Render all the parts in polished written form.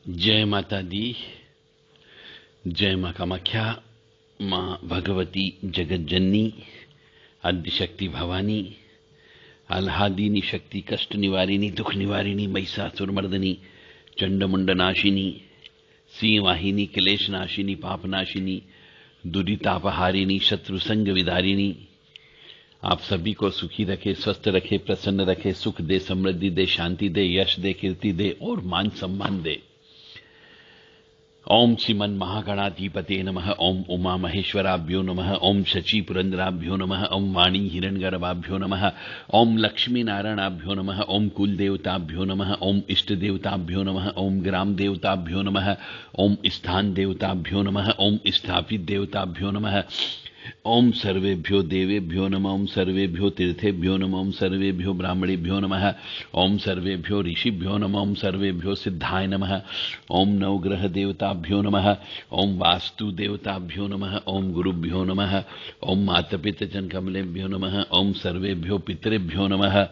जय माता दी। जय मां कामाख्या, मां भगवती जगत जननी, आद्यशक्ति भवानी, आह्लादिनी शक्ति, कष्ट निवारिणी, दुख निवारिणी, महिषासुर मर्दनी, चंडमुंड नाशिनी, सिंह वाहिनी, क्लेश नाशिनी, पाप नाशिनी, दुरितापहारिणी, शत्रु संग विदारिणी, आप सभी को सुखी रखे, स्वस्थ रखे, प्रसन्न रखे, सुख दे, समृद्धि दे, शांति दे, यश दे, कीर्ति दे और मान सम्मान दे। ओम श्रीमन महागणाधिपते नमः। ओम उमा महेश्वराभ्यो नमः। ओम शची पुरंदराभ्यो नमः। ओम वाणी हिरण्यगर्भाभ्यो नमः। ओम लक्ष्मी नारायणाभ्यो नमः। ओम कुल देवताभ्यो नमः। ओम इष्ट देवताभ्यो नमः। ओम ग्राम देवताभ्यो नमः। ओम स्थान देवताभ्यो नमः। ओम स्थापित देवताभ्यो नमः। ओम सर्वेभ्यो देवेभ्यो नमः। ओम सर्वेभ्यो तीर्थेभ्यो नमः। ओम सर्वेभ्यो ब्राह्मणेभ्यो नमः। ओम सर्वेभ्यो ऋषिभ्यो नमः। ओम सर्वेभ्यो सिद्धाय नमः। ओम नवग्रह देवताभ्यो नमः। ओम वास्तु देवताभ्यो नमः। ओम गुरुभ्यो नमः। ओम मातपितृ कमलेभ्यो नमः। ओम सर्वेभ्यो पितरेभ्यो नमः।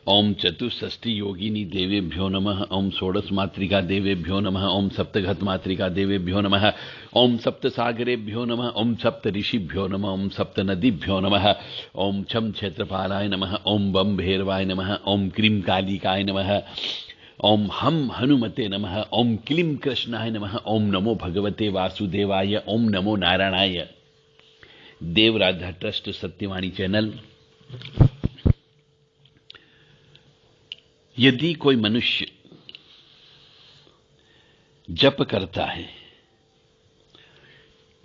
ओम चतुष्षष्टि योगिनी देवेभ्यो नमः। ओम षोडश मातृका देवेभ्यो नमः। ओम सप्तघत मातृका देवेभ्यो नमः। ओम सप्त सागरेभ्यो नमः। ओम सप्त ऋषिभ्यो नमः। ओम सप्त नदीभ्यो नमः। ओम छम क्षेत्रपालाय नमः। ओम बम भैरवाय नमः। ओम क्रीम कालिकाय नमः। ओम हम हनुमते नमः। ओम क्लीम कृष्णाय नमः। ओम नमो भगवते वासुदेवाय। ओम नमो नारायणाय। देवराधा ट्रस्ट सत्यवाणी चैनल। यदि कोई मनुष्य जप करता है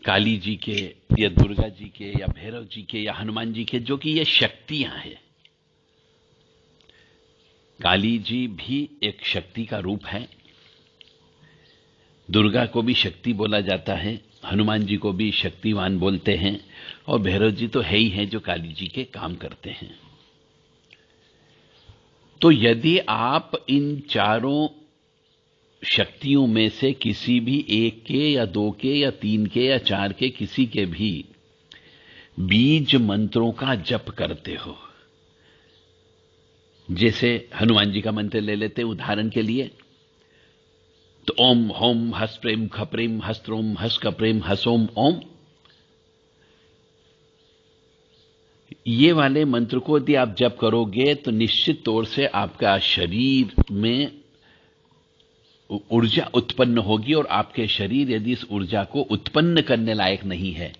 काली जी के या दुर्गा जी के या भैरव जी के या हनुमान जी के, जो कि ये शक्तियां हैं, काली जी भी एक शक्ति का रूप है, दुर्गा को भी शक्ति बोला जाता है, हनुमान जी को भी शक्तिवान बोलते हैं, और भैरव जी तो है ही हैं जो काली जी के काम करते हैं। तो यदि आप इन चारों शक्तियों में से किसी भी एक के या दो के या तीन के या चार के किसी के भी बीज मंत्रों का जप करते हो, जैसे हनुमान जी का मंत्र ले लेते उदाहरण के लिए, तो ओम होम हस प्रेम खप्रेम हस्त्रोम हस कप्रेम हसोम ओम, ये वाले मंत्र को यदि आप जप करोगे तो निश्चित तौर से आपका शरीर में ऊर्जा उत्पन्न होगी, और आपके शरीर यदि इस ऊर्जा को उत्पन्न करने लायक नहीं है,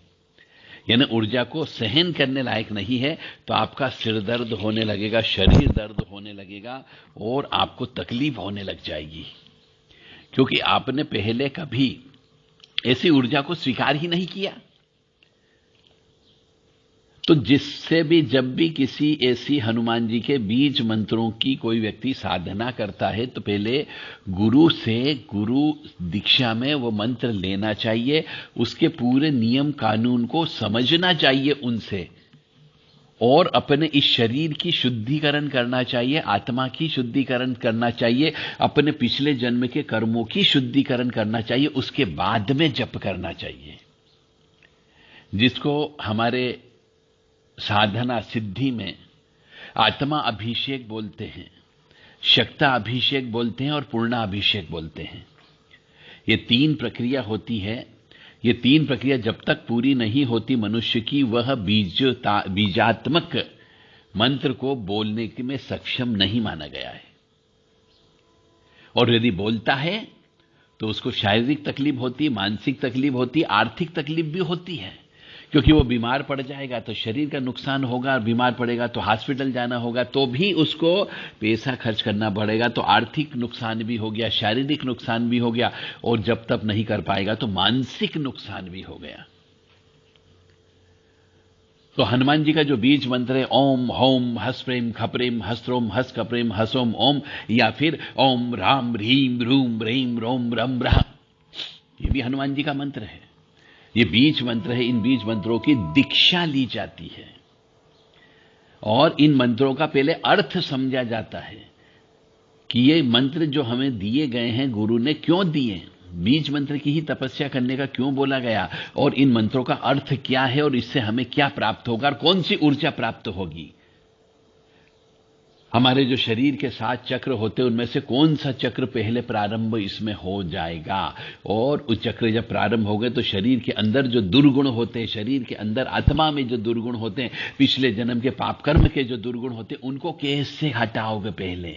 यानी ऊर्जा को सहन करने लायक नहीं है, तो आपका सिर दर्द होने लगेगा, शरीर दर्द होने लगेगा और आपको तकलीफ होने लग जाएगी, क्योंकि आपने पहले कभी ऐसी ऊर्जा को स्वीकार ही नहीं किया। तो जिससे भी जब भी किसी ऐसी हनुमान जी के बीज मंत्रों की कोई व्यक्ति साधना करता है, तो पहले गुरु से, गुरु दीक्षा में वो मंत्र लेना चाहिए, उसके पूरे नियम कानून को समझना चाहिए उनसे, और अपने इस शरीर की शुद्धिकरण करना चाहिए, आत्मा की शुद्धिकरण करना चाहिए, अपने पिछले जन्म के कर्मों की शुद्धिकरण करना चाहिए, उसके बाद में जप करना चाहिए, जिसको हमारे साधना सिद्धि में आत्मा अभिषेक बोलते हैं, शक्ता अभिषेक बोलते हैं और पूर्णा अभिषेक बोलते हैं। ये तीन प्रक्रिया होती है। ये तीन प्रक्रिया जब तक पूरी नहीं होती मनुष्य की, वह बीजात्मक मंत्र को बोलने में सक्षम नहीं माना गया है, और यदि बोलता है तो उसको शारीरिक तकलीफ होती, मानसिक तकलीफ होती, आर्थिक तकलीफ भी होती है, क्योंकि वो बीमार पड़ जाएगा तो शरीर का नुकसान होगा, और बीमार पड़ेगा तो हॉस्पिटल जाना होगा, तो भी उसको पैसा खर्च करना पड़ेगा, तो आर्थिक नुकसान भी हो गया, शारीरिक नुकसान भी हो गया, और जब तक नहीं कर पाएगा तो मानसिक नुकसान भी हो गया। तो हनुमान जी का जो बीज मंत्र है, ओम होम हस प्रेम खप्रेम हस्त्रोम हस कप्रेम हसोम ओम, या फिर ओम राम ह्रीम रूम रेम रोम रम रह, ये भी हनुमान जी का मंत्र है, ये बीज मंत्र है। इन बीज मंत्रों की दीक्षा ली जाती है, और इन मंत्रों का पहले अर्थ समझा जाता है कि ये मंत्र जो हमें दिए गए हैं गुरु ने क्यों दिए, बीज मंत्र की ही तपस्या करने का क्यों बोला गया, और इन मंत्रों का अर्थ क्या है, और इससे हमें क्या प्राप्त होगा और कौन सी ऊर्जा प्राप्त होगी। हमारे जो शरीर के 7 चक्र होते हैं उनमें से कौन सा चक्र पहले प्रारंभ इसमें हो जाएगा। और उस चक्र जब प्रारंभ हो गए तो शरीर के अंदर जो दुर्गुण होते हैं, शरीर के अंदर आत्मा में जो दुर्गुण होते हैं, पिछले जन्म के पाप कर्म के जो दुर्गुण होते हैं, उनको कैसे हटाओगे। पहले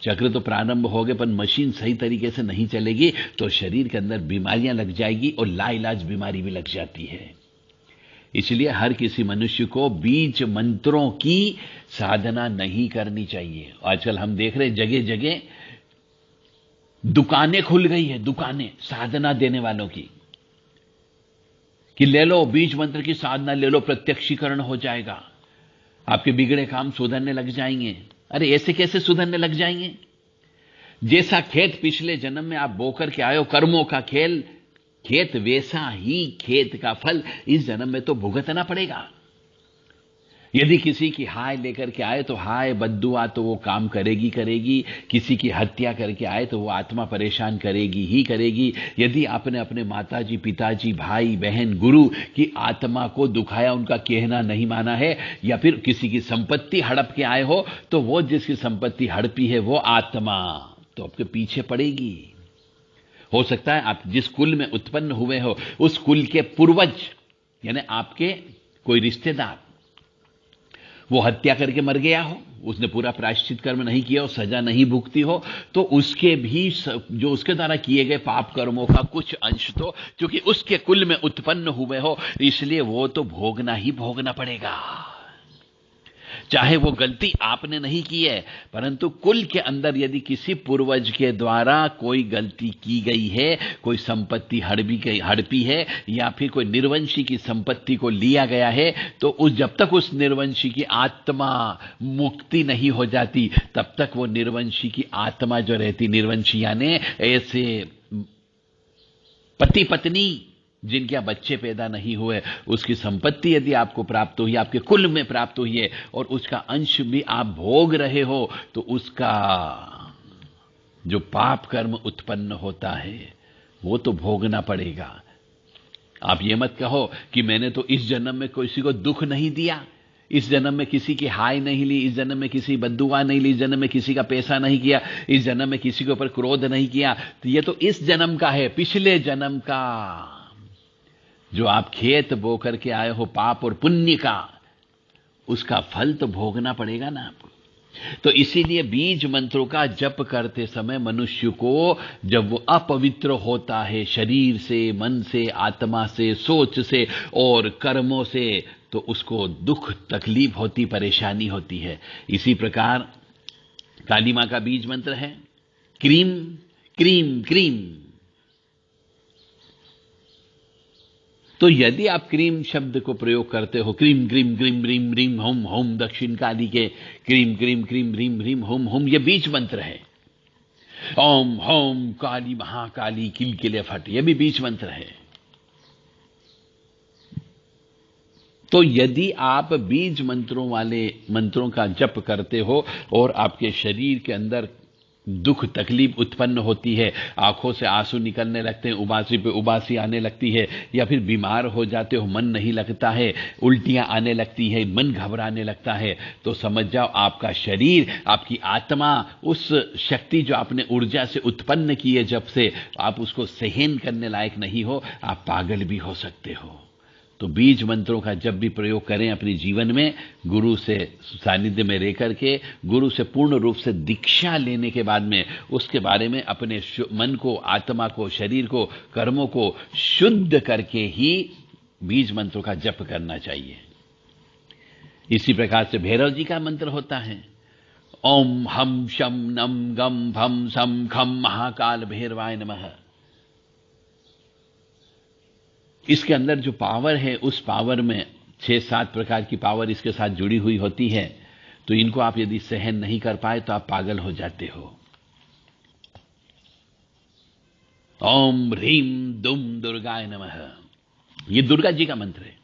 चक्र तो प्रारंभ हो गए पर मशीन सही तरीके से नहीं चलेगी तो शरीर के अंदर बीमारियां लग जाएगी और लाइलाज बीमारी भी लग जाती है। इसलिए हर किसी मनुष्य को बीज मंत्रों की साधना नहीं करनी चाहिए। आजकल हम देख रहे हैं जगह जगह दुकानें खुल गई है, दुकानें साधना देने वालों की, कि ले लो बीज मंत्र की साधना ले लो, प्रत्यक्षीकरण हो जाएगा, आपके बिगड़े काम सुधरने लग जाएंगे। अरे ऐसे कैसे सुधरने लग जाएंगे? जैसा खेत पिछले जन्म में आप बोकर के आए हो, कर्मों का खेत वैसा ही खेत का फल इस जन्म में तो भुगतना पड़ेगा। यदि किसी की हाय लेकर के आए तो हाय बद्दुआ तो वो काम करेगी, किसी की हत्या करके आए तो वो आत्मा परेशान करेगी ही करेगी। यदि आपने अपने माताजी, पिताजी, भाई, बहन, गुरु की आत्मा को दुखाया, उनका कहना नहीं माना है, या फिर किसी की संपत्ति हड़प के आए हो, तो वो जिसकी संपत्ति हड़पी है वो आत्मा तो आपके पीछे पड़ेगी। हो सकता है आप जिस कुल में उत्पन्न हुए हो उस कुल के पूर्वज यानी आपके कोई रिश्तेदार वो हत्या करके मर गया हो, उसने पूरा प्रायश्चित कर्म नहीं किया हो, सजा नहीं भुगती हो, तो उसके भी जो उसके द्वारा किए गए पाप कर्मों का कुछ अंश तो क्योंकि उसके कुल में उत्पन्न हुए हो इसलिए वो तो भोगना ही भोगना पड़ेगा। चाहे वो गलती आपने नहीं की है, परंतु कुल के अंदर यदि किसी पूर्वज के द्वारा कोई गलती की गई है, कोई संपत्ति हड़पी है, या फिर कोई निर्वंशी की संपत्ति को लिया गया है, तो जब तक उस निर्वंशी की आत्मा मुक्ति नहीं हो जाती तब तक वो निर्वंशी की आत्मा जो रहती, निर्वंशी यानी ऐसे पति पत्नी जिनके बच्चे पैदा नहीं हुए, उसकी संपत्ति यदि आपको प्राप्त हुई, आपके कुल में प्राप्त हुई है और उसका अंश भी आप भोग रहे हो, तो उसका जो पाप कर्म उत्पन्न होता है वो तो भोगना पड़ेगा। आप ये मत कहो कि मैंने तो इस जन्म में किसी को दुख नहीं दिया, इस जन्म में किसी की हाय नहीं ली, इस जन्म में किसी बद्दुआ नहीं ली, इस जन्म में किसी का पैसा नहीं किया, इस जन्म में किसी के ऊपर क्रोध नहीं किया, तो ये तो इस जन्म का है। पिछले जन्म का जो आप खेत बो करके आए हो पाप और पुण्य का, उसका फल तो भोगना पड़ेगा ना आपको। तो इसीलिए बीज मंत्रों का जप करते समय मनुष्य को जब वो अपवित्र होता है शरीर से, मन से, आत्मा से, सोच से और कर्मों से, तो उसको दुख तकलीफ होती, परेशानी होती है। इसी प्रकार काली मां का बीज मंत्र है क्रीम क्रीम क्रीम। तो यदि आप क्रीम शब्द को प्रयोग करते हो, क्रीम क्रीम क्रीम ह्रीम ह्रीम होम होम, दक्षिण काली के क्रीम क्रीम क्रीम ह्रीम ह्रीम होम होम, ये बीज मंत्र है। ओम होम काली महाकाली किलकिले फट, ये भी बीज मंत्र है। तो यदि आप बीज मंत्रों वाले मंत्रों का जप करते हो और आपके शरीर के अंदर दुख तकलीफ उत्पन्न होती है, आंखों से आंसू निकलने लगते हैं, उबासी पे उबासी आने लगती है, या फिर बीमार हो जाते हो, मन नहीं लगता है, उल्टियां आने लगती है, मन घबराने लगता है, तो समझ जाओ आपका शरीर, आपकी आत्मा, उस शक्ति जो आपने ऊर्जा से उत्पन्न की है जब से, आप उसको सहन करने लायक नहीं हो, आप पागल भी हो सकते हो। तो बीज मंत्रों का जब भी प्रयोग करें अपने जीवन में, गुरु से सानिध्य में रह करके, गुरु से पूर्ण रूप से दीक्षा लेने के बाद में उसके बारे में अपने मन को, आत्मा को, शरीर को, कर्मों को शुद्ध करके ही बीज मंत्रों का जप करना चाहिए। इसी प्रकार से भैरव जी का मंत्र होता है ओम हम शम नम गम भम सम खम महाकाल भैरवाय नमः। इसके अंदर जो पावर है, उस पावर में 6-7 प्रकार की पावर इसके साथ जुड़ी हुई होती है, तो इनको आप यदि सहन नहीं कर पाए तो आप पागल हो जाते हो। ओम ह्रीम दुम दुर्गाय नमः, ये दुर्गा जी का मंत्र है।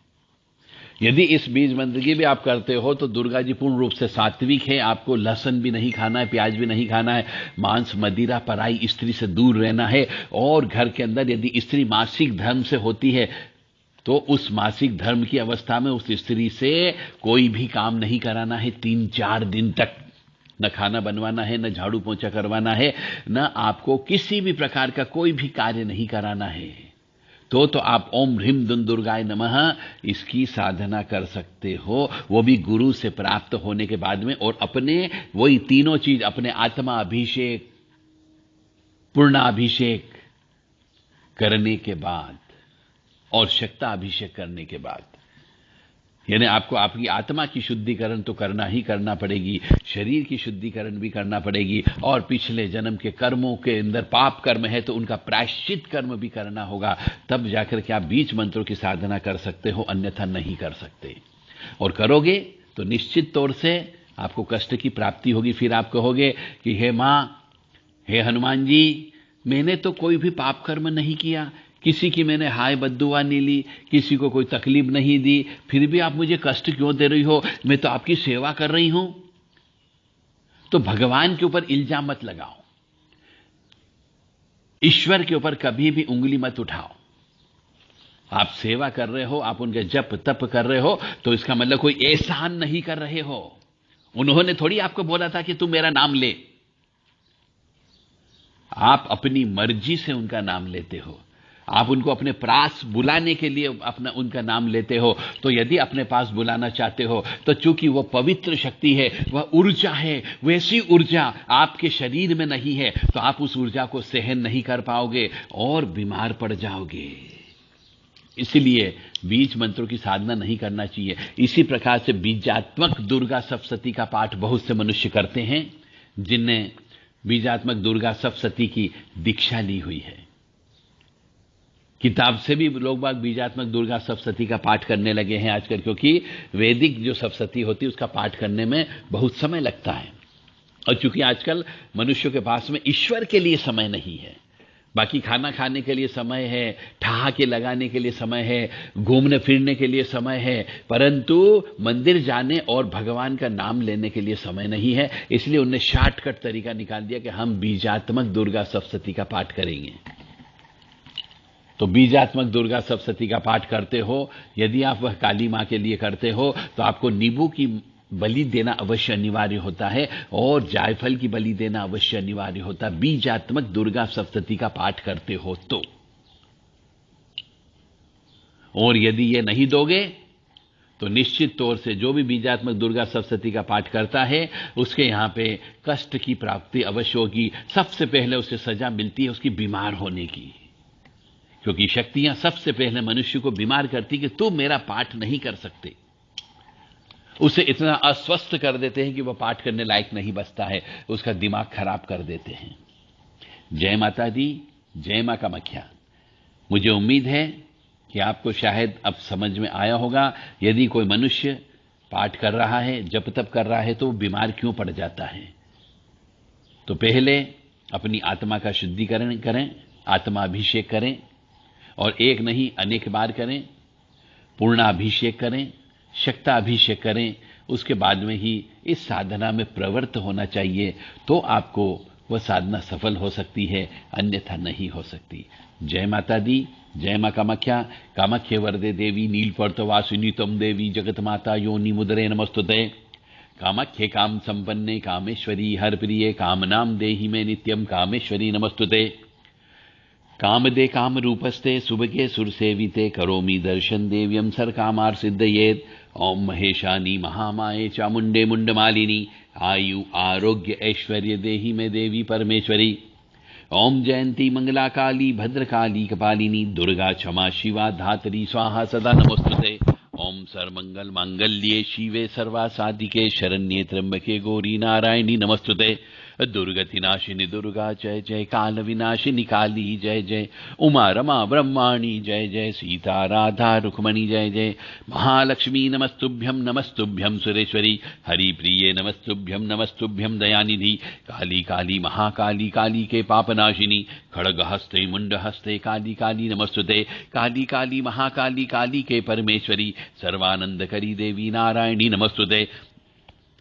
यदि इस बीज मंत्र की भी आप करते हो तो दुर्गा जी पूर्ण रूप से सात्विक है, आपको लहसुन भी नहीं खाना है, प्याज भी नहीं खाना है, मांस मदिरा पराई स्त्री से दूर रहना है, और घर के अंदर यदि स्त्री मासिक धर्म से होती है तो उस मासिक धर्म की अवस्था में उस स्त्री से कोई भी काम नहीं कराना है 3-4 दिन तक। न खाना बनवाना है, न झाड़ू पोंछा करवाना है, न आपको किसी भी प्रकार का कोई भी कार्य नहीं कराना है, तो आप ओम ह्रीम दुम दुर्गाय नमः इसकी साधना कर सकते हो, वो भी गुरु से प्राप्त होने के बाद में। और अपने वही तीनों चीज, अपने आत्मा अभिषेक, पूर्णाभिषेक करने के बाद और शक्ता अभिषेक करने के बाद, यानी आपको आपकी आत्मा की शुद्धिकरण तो करना ही करना पड़ेगी, शरीर की शुद्धिकरण भी करना पड़ेगी, और पिछले जन्म के कर्मों के अंदर पाप कर्म है तो उनका प्रायश्चित कर्म भी करना होगा, तब जाकर के आप बीज मंत्रों की साधना कर सकते हो, अन्यथा नहीं कर सकते। और करोगे तो निश्चित तौर से आपको कष्ट की प्राप्ति होगी। फिर आप कहोगे कि हे मां, हे हनुमान जी, मैंने तो कोई भी पाप कर्म नहीं किया, किसी की मैंने हाय बद्दुआ नहीं ली, किसी को कोई तकलीफ नहीं दी, फिर भी आप मुझे कष्ट क्यों दे रही हो? मैं तो आपकी सेवा कर रही हूं। तो भगवान के ऊपर इल्जाम मत लगाओ, ईश्वर के ऊपर कभी भी उंगली मत उठाओ। आप सेवा कर रहे हो, आप उनके जप तप कर रहे हो, तो इसका मतलब कोई एहसान नहीं कर रहे हो। उन्होंने थोड़ी आपको बोला था कि तू मेरा नाम ले, आप अपनी मर्जी से उनका नाम लेते हो। आप उनको अपने पास बुलाने के लिए अपना उनका नाम लेते हो। तो यदि अपने पास बुलाना चाहते हो तो चूंकि वो पवित्र शक्ति है, वह ऊर्जा है, वैसी ऊर्जा आपके शरीर में नहीं है, तो आप उस ऊर्जा को सहन नहीं कर पाओगे और बीमार पड़ जाओगे। इसलिए बीज मंत्रों की साधना नहीं करना चाहिए। इसी प्रकार से बीजात्मक दुर्गा सप्तशती का पाठ बहुत से मनुष्य करते हैं, जिनने बीजात्मक दुर्गा सप्तशती की दीक्षा ली हुई है। किताब से भी लोग बाग बीजात्मक दुर्गा सप्तशती का पाठ करने लगे हैं आजकल, क्योंकि वैदिक जो सप्तशती होती है उसका पाठ करने में बहुत समय लगता है। और चूंकि आजकल मनुष्यों के पास में ईश्वर के लिए समय नहीं है, बाकी खाना खाने के लिए समय है, ठहाके लगाने के लिए समय है, घूमने फिरने के लिए समय है, परंतु मंदिर जाने और भगवान का नाम लेने के लिए समय नहीं है। इसलिए उन्होंने शॉर्टकट तरीका निकाल दिया कि हम बीजात्मक दुर्गा सप्तशती का पाठ करेंगे। तो बीजात्मक दुर्गा सप्तशती का पाठ करते हो, यदि आप वह काली मां के लिए करते हो, तो आपको नींबू की बलि देना अवश्य अनिवार्य होता है और जायफल की बलि देना अवश्य अनिवार्य होता है, बीजात्मक दुर्गा सप्तशती का पाठ करते हो तो। और यदि ये नहीं दोगे तो निश्चित तौर से जो भी बीजात्मक दुर्गा सप्तशती का पाठ करता है उसके यहां पे कष्ट की प्राप्ति अवश्य होगी। सबसे पहले उसे सजा मिलती है उसकी बीमार होने की, क्योंकि शक्तियां सबसे पहले मनुष्य को बीमार करती कि तुम मेरा पाठ नहीं कर सकते। उसे इतना अस्वस्थ कर देते हैं कि वह पाठ करने लायक नहीं बचता है, उसका दिमाग खराब कर देते हैं। जय माता दी, जय मां कामाख्या। मुझे उम्मीद है कि आपको शायद अब समझ में आया होगा, यदि कोई मनुष्य पाठ कर रहा है, जप तप कर रहा है, तो वो बीमार क्यों पड़ जाता है। तो पहले अपनी आत्मा का शुद्धिकरण करें, आत्मा अभिषेक करें, और एक नहीं अनेक बार करें, पूर्णाभिषेक करें, शक्ता अभिषेक करें। उसके बाद में ही इस साधना में प्रवृत्त होना चाहिए, तो आपको वह साधना सफल हो सकती है, अन्यथा नहीं हो सकती। जय माता दी, जय मां कामाख्या। कामाख्ये वरदे देवी नीलपर्तवासिनी तम देवी जगत माता योनि मुद्रे नमस्तुते। कामाख्ये काम संपन्ने कामेश्वरी हर प्रिये कामनाम देहि में नित्यम कामेश्वरी नमस्तुते। कामदे काम रूपस्ते सुभगे सुरसेविते करोमि दर्शन देव्यम सर कामार सिद्धयेत। ओम महेशानी महामाये चामुंडे मुंडमालिनी आयु आरोग्य ऐश्वर्य देहि में देवी परमेश्वरी। ओम जयंती मंगला काली भद्रकाली कपालिनी दुर्गा क्षमा शिवा धात्री स्वाहा सदा नमोस्तुते। ओम सर्वमंगल मांगल्ये शिवे सर्वा साधिके शरण्ये त्र्यंबके गौरी नारायणी नमस्तुते। दुर्गति नाशिनी दुर्गा जय जय, काल विनाशिनी काली जय जय, उमा रमा ब्रह्माणी जय जय, सीता राधा रुक्मणी जय जय, महालक्ष्मी नमस्तुभ्यं नमस्तुभ्यं सुरेश्वरी, हरिप्रिये नमस्तुभ्यं नमस्तुभ्यं दयानिधि, काली काली महाकाली काली के पापनाशिनी, खड्गहस्ते मुंडहस्ते काली काली नमस्तुते। काली काली महाकाली काली के परमेश्वरी, सर्वानंदकरी देवी नारायणी नमस्तुते।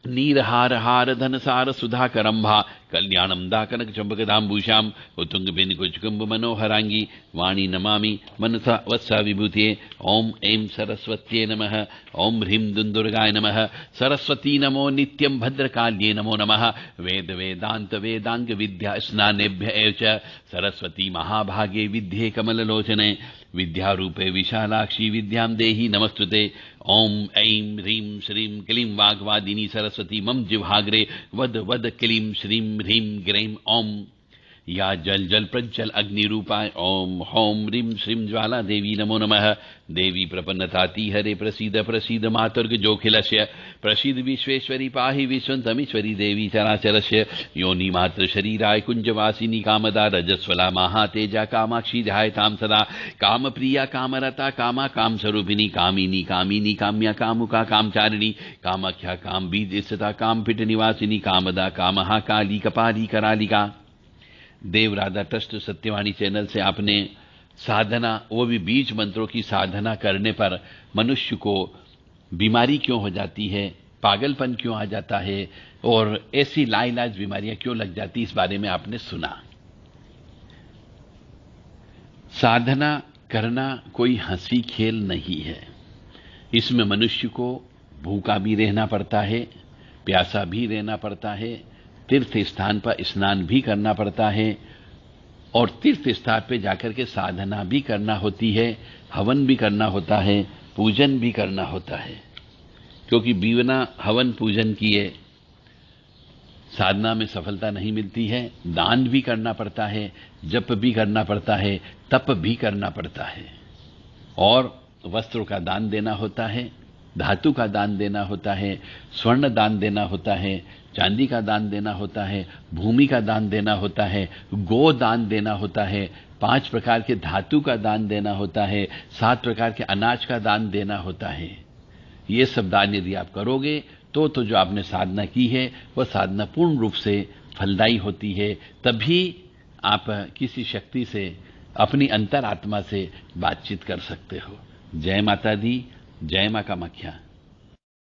नीरहार हार धनसार सुधाकरंभा कल्याणं दाकनकचम्पकदाम्बूषाम् उत्तुङ्गबिन्दुकुचकुम्भमनोहराङ्गी वाणी नमामि मनसा वत्सा विभूते। ॐ ऐं सरस्वत्यै नमः। ॐ ह्रीं दुन्दुर्गाय नमः। सरस्वती नमो नित्यं भद्रकाल्ये नमो नमः। वेद वेदान्त वेदांग विद्या स्नानेभ्य एव च सरस्वती महाभागे विद्ये कमललोचने विद्यारूपे विशालाक्षी विद्यां देहि नमस्तुते। ॐ ऐं ह्रीं श्रीं क्लीं वाग्वादिनी सरस्वती मम जिह्वाग्रे वद वद क्लीं श्रीं ह्रीं ग्रैं ॐ या जल जल प्रज्वल अग्निरूपाय ॐ हौं ह्रीं श्रीं ज्वाला देवी नमो नमः। देवी प्रपन्नताति हरे प्रसीद प्रसीद मातुर्गजोखिलस्य प्रसीद विश्वेश्वरी पाहि विश्वन्तमीश्वरी देवी चराचरस्य योनि मात्र शरीराय कुञ्जवासिनी कामदा रजस्वला महातेजा कामाक्षी ध्यायतां सदा कामप्रिया कामरता कामा काम स्वरूपिणी कामिनी कामिनी काम्या कामुका कामचारिणी कामाख्या काम बीज स्थिता कामपीठ निवासिनी कामदा कामहा काली कपाली करालिका। देव राधा ट्रस्ट सत्यवाणी चैनल से आपने साधना, वो भी बीज मंत्रों की साधना करने पर मनुष्य को बीमारी क्यों हो जाती है, पागलपन क्यों आ जाता है और ऐसी लाइलाज बीमारियां क्यों लग जाती, इस बारे में आपने सुना। साधना करना कोई हंसी खेल नहीं है। इसमें मनुष्य को भूखा भी रहना पड़ता है, प्यासा भी रहना पड़ता है, तीर्थ स्थान पर स्नान भी करना पड़ता है और तीर्थ स्थान पे जाकर के साधना भी करना होती है, हवन भी करना होता है, पूजन भी करना होता है। क्योंकि बिना हवन पूजन किए साधना में सफलता नहीं मिलती है। दान भी करना पड़ता है, जप भी करना पड़ता है, तप भी करना पड़ता है और वस्त्रों का दान देना होता है, धातु का दान देना होता है, स्वर्ण दान देना होता है, चांदी का दान देना होता है, भूमि का दान देना होता है, गो दान देना होता है, 5 प्रकार के धातु का दान देना होता है, 7 प्रकार के अनाज का दान देना होता है। ये सब दान यदि आप करोगे तो जो आपने साधना की है वह साधना पूर्ण रूप से फलदायी होती है। तभी आप किसी शक्ति से, अपनी अंतरात्मा से बातचीत कर सकते हो। जय माता दी, जय मां कामाख्या।